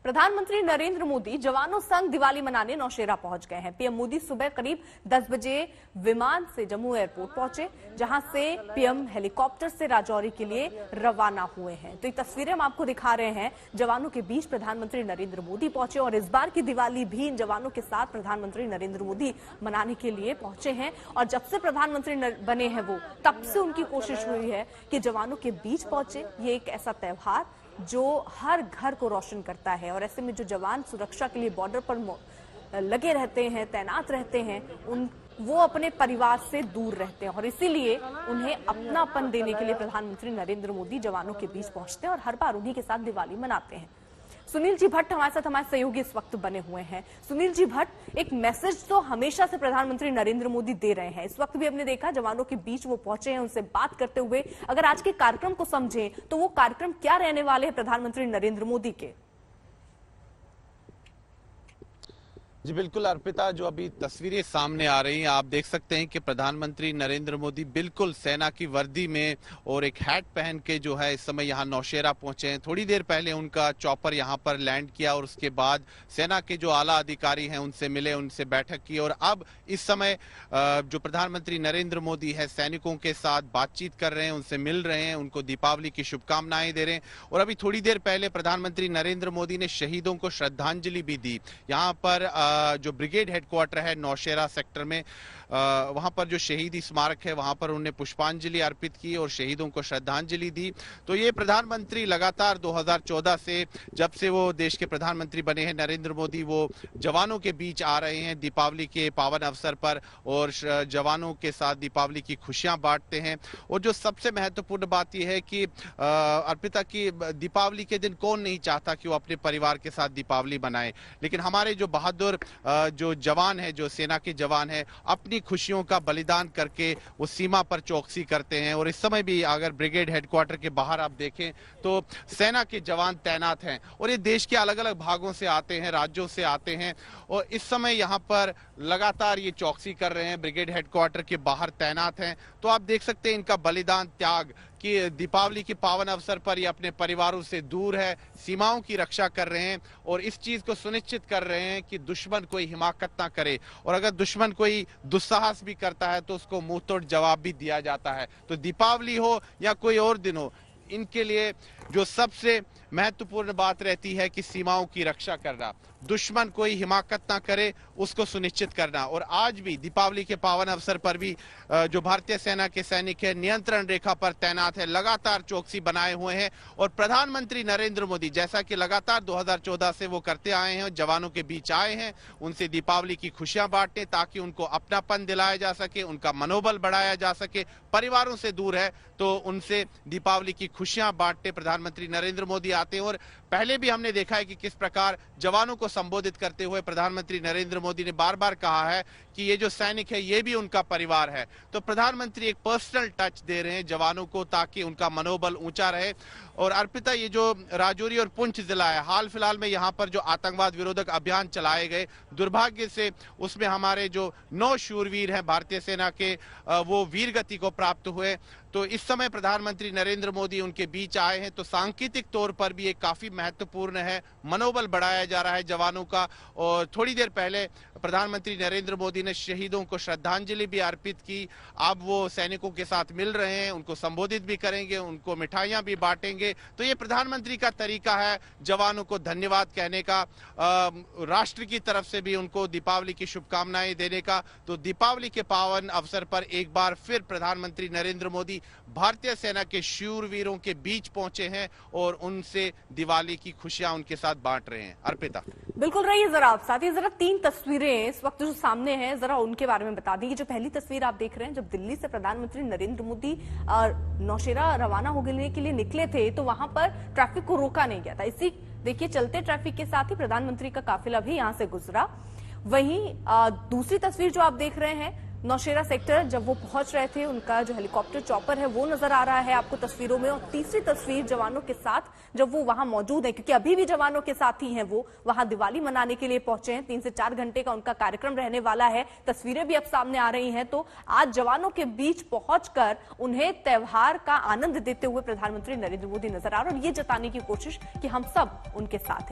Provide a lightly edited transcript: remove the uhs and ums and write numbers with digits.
प्रधानमंत्री नरेंद्र मोदी जवानों संग दिवाली मनाने नौशेरा पहुंच गए हैं। पीएम मोदी सुबह करीब 10 बजे विमान से जम्मू एयरपोर्ट पहुंचे, जहां से पीएम हेलीकॉप्टर से राजौरी के लिए रवाना हुए हैं। तो ये तस्वीरें हम आपको दिखा रहे हैं। जवानों के बीच प्रधानमंत्री नरेंद्र मोदी पहुंचे और इस बार की दिवाली भी इन जवानों के साथ प्रधानमंत्री नरेंद्र मोदी मनाने के लिए पहुंचे हैं। और जब से प्रधानमंत्री बने हैं वो, तब से उनकी कोशिश हुई है कि जवानों के बीच पहुंचे। ये एक ऐसा त्योहार जो हर घर को रोशन करता है और ऐसे में जो जवान सुरक्षा के लिए बॉर्डर पर लगे रहते हैं, तैनात रहते हैं, वो अपने परिवार से दूर रहते हैं और इसीलिए उन्हें अपनापन देने के लिए प्रधानमंत्री नरेंद्र मोदी जवानों के बीच पहुंचते हैं और हर बार उन्हीं के साथ दिवाली मनाते हैं। सुनील जी भट्ट हमारे साथ, हमारे सहयोगी इस वक्त बने हुए हैं। सुनील जी भट्ट, एक मैसेज तो हमेशा से प्रधानमंत्री नरेंद्र मोदी दे रहे हैं, इस वक्त भी हमने देखा जवानों के बीच वो पहुंचे हैं, उनसे बात करते हुए। अगर आज के कार्यक्रम को समझें तो वो कार्यक्रम क्या रहने वाले हैं प्रधानमंत्री नरेंद्र मोदी के? जी बिल्कुल अर्पिता, जो अभी तस्वीरें सामने आ रही हैं आप देख सकते हैं कि प्रधानमंत्री नरेंद्र मोदी बिल्कुल सेना की वर्दी में और एक हैट पहन के जो है इस समय यहाँ नौशेरा पहुंचे हैं। थोड़ी देर पहले उनका चॉपर यहाँ पर लैंड किया और उसके बाद सेना के जो आला अधिकारी हैं उनसे मिले, उनसे बैठक की और अब इस समय जो प्रधानमंत्री नरेंद्र मोदी है सैनिकों के साथ बातचीत कर रहे हैं, उनसे मिल रहे हैं, उनको दीपावली की शुभकामनाएं दे रहे हैं। और अभी थोड़ी देर पहले प्रधानमंत्री नरेंद्र मोदी ने शहीदों को श्रद्धांजलि भी दी। यहाँ पर जो ब्रिगेड हेडक्वार्टर है नौशेरा सेक्टर में, वहां पर जो शहीदी स्मारक है वहां पर उन्होंने पुष्पांजलि अर्पित की और शहीदों को श्रद्धांजलि दी। तो ये प्रधानमंत्री लगातार 2014 से, जब से वो देश के प्रधानमंत्री बने हैं नरेंद्र मोदी, वो जवानों के बीच आ रहे हैं दीपावली के पावन अवसर पर और जवानों के साथ दीपावली की खुशियां बांटते हैं। और जो सबसे महत्वपूर्ण बात यह है कि अर्पिता की दीपावली के दिन कौन नहीं चाहता कि वो अपने परिवार के साथ दीपावली मनाए, लेकिन हमारे जो बहादुर जो जवान है, जो सेना के जवान है, अपनी खुशियों का बलिदान करके वो सीमा पर चौकसी करते हैं। और इस समय भी अगर ब्रिगेड हेडक्वार्टर के बाहर आप देखें तो सेना के जवान तैनात हैं और ये देश के अलग अलग भागों से आते हैं, राज्यों से आते हैं और इस समय यहाँ पर लगातार ये चौकसी कर रहे हैं, ब्रिगेड हेडक्वार्टर के बाहर तैनात हैं। तो आप देख सकते हैं इनका बलिदान, त्याग कि दीपावली के पावन अवसर पर ये अपने परिवारों से दूर है, सीमाओं की रक्षा कर रहे हैं और इस चीज को सुनिश्चित कर रहे हैं कि दुश्मन कोई हिमाकत ना करे और अगर दुश्मन कोई दुस्साहस भी करता है तो उसको मुंह तोड़ जवाब भी दिया जाता है। तो दीपावली हो या कोई और दिन हो, इनके लिए जो सबसे महत्वपूर्ण बात रहती है कि सीमाओं की रक्षा करना, दुश्मन कोई हिमाकत ना करे उसको सुनिश्चित करना। और आज भी दीपावली के पावन अवसर पर भी जो भारतीय सेना के सैनिक है नियंत्रण रेखा पर तैनात है, लगातार चौकसी बनाए हुए हैं। और प्रधानमंत्री नरेंद्र मोदी जैसा कि लगातार 2014 से वो करते आए हैं, जवानों के बीच आए हैं, उनसे दीपावली की खुशियां बांटने ताकि उनको अपनापन दिलाया जा सके, उनका मनोबल बढ़ाया जा सके। परिवारों से दूर है तो उनसे दीपावली की खुशियां बांटने प्रधानमंत्री नरेंद्र मोदी आते हैं। और पहले भी हमने देखा है कि किस प्रकार जवानों को संबोधित करते हुए प्रधानमंत्री नरेंद्र मोदी ने बार बार कहा है कि ये जो सैनिक है ये भी उनका परिवार है। तो प्रधानमंत्री एक पर्सनल टच दे रहे हैं जवानों को ताकि उनका मनोबल ऊंचा रहे। और अर्पिता, ये जो राजौरी और पुंछ जिला है, हाल फिलहाल में यहाँ पर जो आतंकवाद विरोधक अभियान चलाए गए, दुर्भाग्य से उसमें हमारे जो 9 शूरवीर हैं भारतीय सेना के, वो वीरगति को प्राप्त हुए। तो इस समय प्रधानमंत्री नरेंद्र मोदी उनके बीच आए हैं, तो सांकेतिक तौर पर भी एक काफी महत्वपूर्ण है, मनोबल बढ़ाया जा रहा है जवानों का। और थोड़ी देर पहले प्रधानमंत्री नरेंद्र मोदी ने शहीदों को श्रद्धांजलि भी अर्पित की। अब वो सैनिकों के साथ मिल रहे हैं, उनको संबोधित भी करेंगे, उनको मिठाइयां भी बांटेंगे। तो ये प्रधानमंत्री का तरीका है जवानों को धन्यवाद कहने का, राष्ट्र की तरफ से भी उनको दीपावली की शुभकामनाएं देने का। तो दीपावली के पावन अवसर पर एक बार फिर प्रधानमंत्री नरेंद्र मोदी भारतीय सेना के शूरवीरों के बीच पहुंचे हैं और उनसे दिवाली की खुशियां उनके साथ बांट रहे हैं। अर्पिता, बिल्कुल रहिए जरा आप साथ ही। जरा 3 तस्वीरें इस वक्त जो सामने हैं, जरा उनके बारे में बता दी। जो पहली तस्वीर आप देख रहे हैं, जब दिल्ली से प्रधानमंत्री नरेंद्र मोदी नौशेरा रवाना होने के लिए निकले थे तो वहां पर ट्रैफिक को रोका नहीं गया था। इसी देखिए चलते ट्रैफिक के साथ ही प्रधानमंत्री का काफिला भी यहां से गुजरा। वहीं दूसरी तस्वीर जो आप देख रहे हैं, नौशेरा सेक्टर जब वो पहुंच रहे थे, उनका जो हेलीकॉप्टर चॉपर है वो नजर आ रहा है आपको तस्वीरों में। और तीसरी तस्वीर जवानों के साथ जब वो वहां मौजूद है, क्योंकि अभी भी जवानों के साथ ही हैं, वो वहां दिवाली मनाने के लिए पहुंचे हैं। 3 से 4 घंटे का उनका कार्यक्रम रहने वाला है। तस्वीरें भी अब सामने आ रही हैं। तो आज जवानों के बीच पहुंचकर उन्हें त्योहार का आनंद देते हुए प्रधानमंत्री नरेंद्र मोदी नजर आ रहे हैं और ये जताने की कोशिश कि हम सब उनके साथ हैं।